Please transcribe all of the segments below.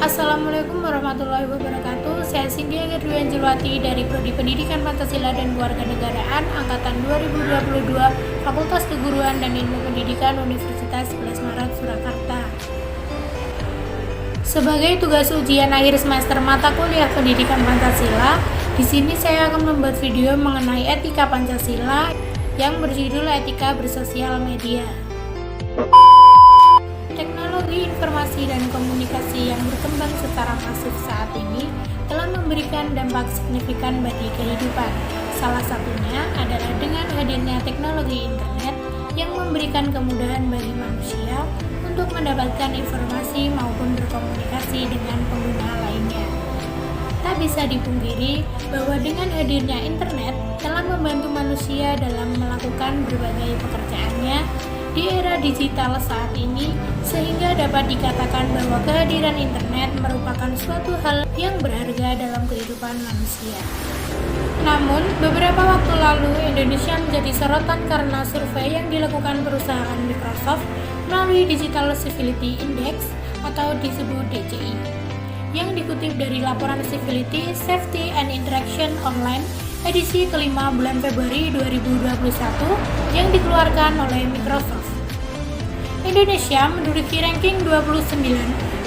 Assalamualaikum warahmatullahi wabarakatuh. Saya Cindy Dwi Angelwati dari Prodi Pendidikan Pancasila dan Kewarganegaraan Angkatan 2022 Fakultas Keguruan dan Ilmu Pendidikan Universitas 11 Maret Surakarta. Sebagai tugas ujian akhir semester mata kuliah Pendidikan Pancasila, di sini saya akan membuat video mengenai etika Pancasila yang berjudul Etika Bersosial Media. Teknologi informasi dan komunikasi yang berkembang secara masif saat ini telah memberikan dampak signifikan bagi kehidupan. Salah satunya adalah dengan hadirnya teknologi internet yang memberikan kemudahan bagi manusia untuk mendapatkan informasi maupun berkomunikasi dengan pengguna lainnya. Tak bisa dipungkiri bahwa dengan hadirnya internet telah membantu manusia dalam melakukan berbagai pekerjaannya di era digital saat ini, sehingga dapat dikatakan bahwa kehadiran internet merupakan suatu hal yang berharga dalam kehidupan manusia. Namun, beberapa waktu lalu Indonesia menjadi sorotan karena survei yang dilakukan perusahaan Microsoft melalui Digital Civility Index atau disebut DCI, yang dikutip dari laporan Civility, Safety and Interaction Online edisi kelima bulan Februari 2021 yang dikeluarkan oleh Microsoft. Indonesia menduduki ranking 29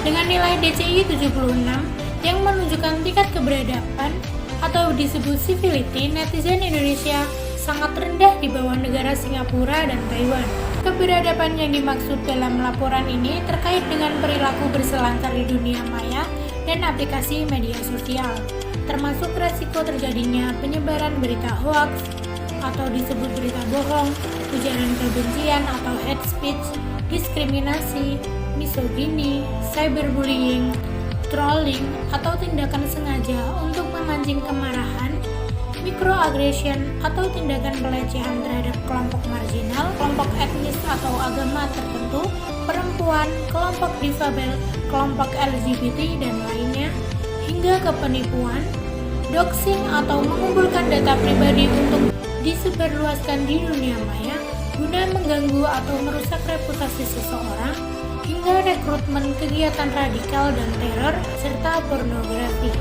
dengan nilai DCI 76 yang menunjukkan tingkat keberadaban atau disebut civility netizen Indonesia sangat rendah di bawah negara Singapura dan Taiwan. Keberadaban yang dimaksud dalam laporan ini terkait dengan perilaku berselancar di dunia maya dan aplikasi media sosial, termasuk resiko terjadinya penyebaran berita hoax atau disebut berita bohong, ujaran kebencian atau hate speech, diskriminasi, misogini, cyberbullying, trolling atau tindakan sengaja untuk memancing kemarahan, microaggression atau tindakan pelecehan terhadap kelompok marginal, kelompok etnis atau agama tertentu, perempuan, kelompok difabel, kelompok LGBT dan lainnya, hingga ke penipuan, doxing atau mengumpulkan data pribadi untuk disebarluaskan di dunia maya guna mengganggu atau merusak reputasi seseorang, hingga rekrutmen kegiatan radikal dan teror, serta pornografi.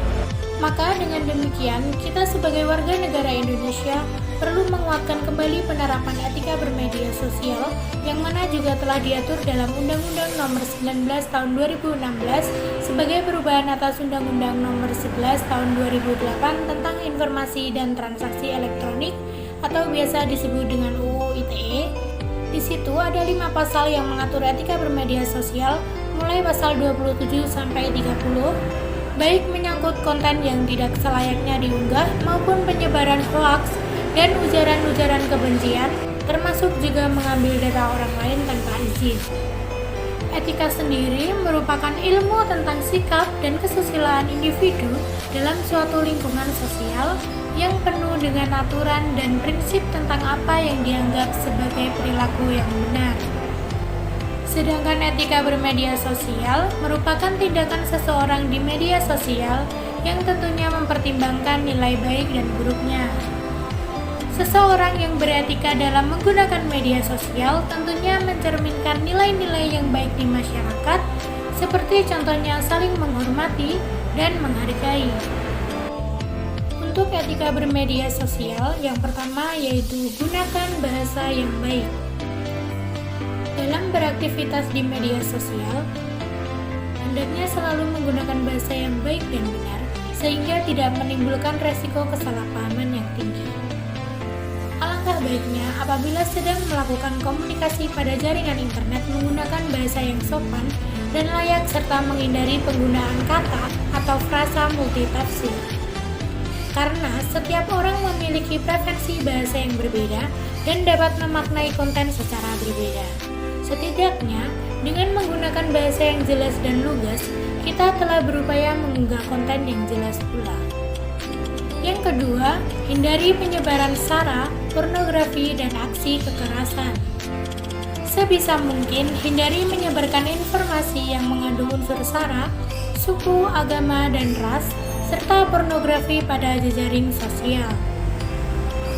Maka dengan demikian, kita sebagai warga negara Indonesia perlu menguatkan kembali penerapan etika bermedia sosial yang mana juga telah diatur dalam Undang-Undang Nomor 19 Tahun 2016 sebagai perubahan atas Undang-Undang Nomor 11 Tahun 2008 tentang Informasi dan Transaksi Elektronik atau biasa disebut dengan UU ITE. Di situ ada 5 pasal yang mengatur etika bermedia sosial, mulai pasal 27 sampai 30, baik menyangkut konten yang tidak selayaknya diunggah maupun penyebaran hoaks dan ujaran-ujaran kebencian, termasuk juga mengambil data orang lain tanpa izin. Etika sendiri merupakan ilmu tentang sikap dan kesusilaan individu dalam suatu lingkungan sosial yang penuh dengan aturan dan prinsip tentang apa yang dianggap sebagai perilaku yang benar. Sedangkan etika bermedia sosial merupakan tindakan seseorang di media sosial yang tentunya mempertimbangkan nilai baik dan buruknya. Seseorang yang beretika dalam menggunakan media sosial tentunya mencerminkan nilai-nilai yang baik di masyarakat, seperti contohnya saling menghormati dan menghargai. Untuk etika bermedia sosial, yang pertama yaitu gunakan bahasa yang baik. Dalam beraktivitas di media sosial, hendaknya selalu menggunakan bahasa yang baik dan benar, sehingga tidak menimbulkan resiko kesalahpahaman yang tinggi. Alangkah baiknya apabila sedang melakukan komunikasi pada jaringan internet menggunakan bahasa yang sopan dan layak serta menghindari penggunaan kata atau frasa multitafsir. Karena setiap orang memiliki preferensi bahasa yang berbeda dan dapat memaknai konten secara berbeda. Setidaknya, dengan menggunakan bahasa yang jelas dan lugas, kita telah berupaya mengunggah konten yang jelas pula. Yang kedua, hindari penyebaran sara, pornografi, dan aksi kekerasan. Sebisa mungkin, hindari menyebarkan informasi yang mengandung unsur sara, suku, agama, dan ras, serta pornografi pada jejaring sosial.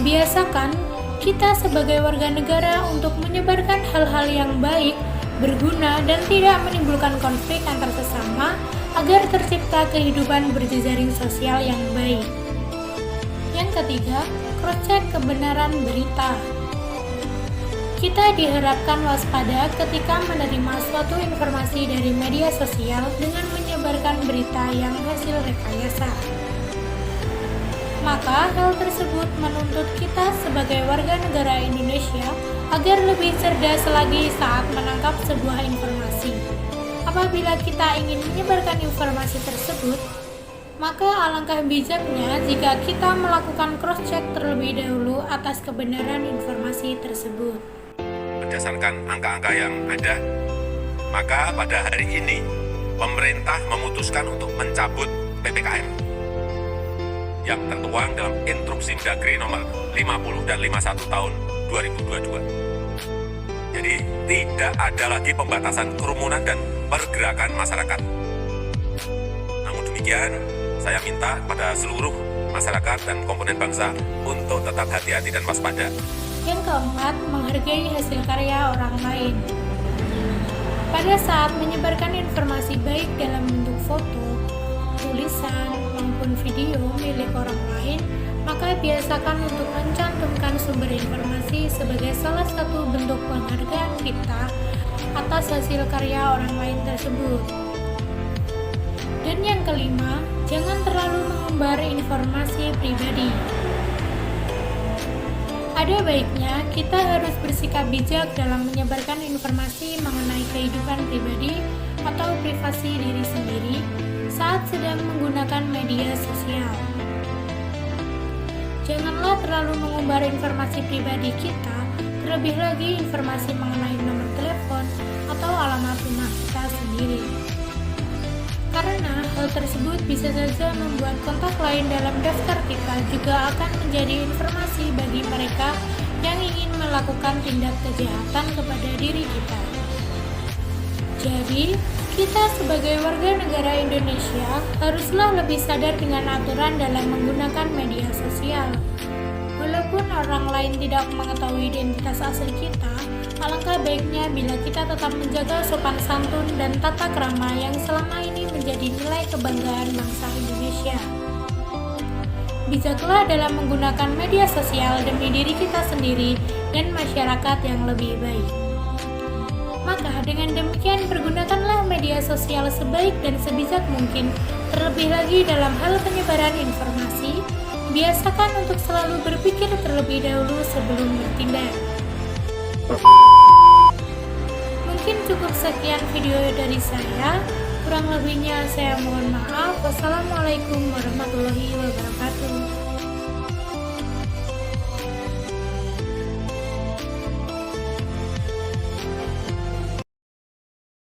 Biasakan kita sebagai warga negara untuk menyebarkan hal-hal yang baik, berguna, dan tidak menimbulkan konflik antar sesama agar tercipta kehidupan berjejaring sosial yang baik. Yang ketiga, cross-check kebenaran berita. Kita diharapkan waspada ketika menerima suatu informasi dari media sosial dengan menyebarkan berita yang hasil rekayasa. Maka hal tersebut menuntut kita sebagai warga negara Indonesia agar lebih cerdas lagi saat menangkap sebuah informasi. Apabila kita ingin menyebarkan informasi tersebut, maka alangkah bijaknya jika kita melakukan cross-check terlebih dahulu atas kebenaran informasi tersebut. Berdasarkan angka-angka yang ada, maka pada hari ini pemerintah memutuskan untuk mencabut PPKM yang tertuang dalam Instruksi Mendagri nomor 50 dan 51 tahun 2022. Jadi tidak ada lagi pembatasan kerumunan dan pergerakan masyarakat. Namun demikian, saya minta pada seluruh masyarakat dan komponen bangsa untuk tetap hati-hati dan waspada. Yang keempat, menghargai hasil karya orang lain. Pada saat menyebarkan informasi baik dalam bentuk foto, tulisan, maupun video milik orang lain, maka biasakan untuk mencantumkan sumber informasi sebagai salah satu bentuk penghargaan kita atas hasil karya orang lain tersebut. Dan yang kelima, jangan terlalu mengumbar informasi pribadi. Ada baiknya kita harus bersikap bijak dalam menyebarkan informasi mengenai kehidupan pribadi atau privasi diri sendiri saat sedang menggunakan media sosial. Janganlah terlalu mengumbar informasi pribadi kita, terlebih lagi informasi mengenai nomor telepon atau alamat rumah kita sendiri. Karena hal tersebut bisa saja membuat kontak lain dalam daftar kita juga akan menjadi informasi bagi mereka yang ingin melakukan tindak kejahatan kepada diri kita. Jadi, kita sebagai warga negara Indonesia haruslah lebih sadar dengan aturan dalam menggunakan media sosial. Walaupun orang lain tidak mengetahui identitas asli kita, alangkah baiknya bila kita tetap menjaga sopan santun dan tata krama yang selama ini menjadi nilai kebanggaan bangsa Indonesia. Bijaklah dalam menggunakan media sosial demi diri kita sendiri dan masyarakat yang lebih baik. Maka dengan demikian pergunakanlah media sosial sebaik dan sebijak mungkin, terlebih lagi dalam hal penyebaran informasi. Biasakan untuk selalu berpikir terlebih dahulu sebelum bertindak. Mungkin cukup sekian video dari saya. Kurang lebihnya saya mohon maaf. Wassalamualaikum warahmatullahi wabarakatuh.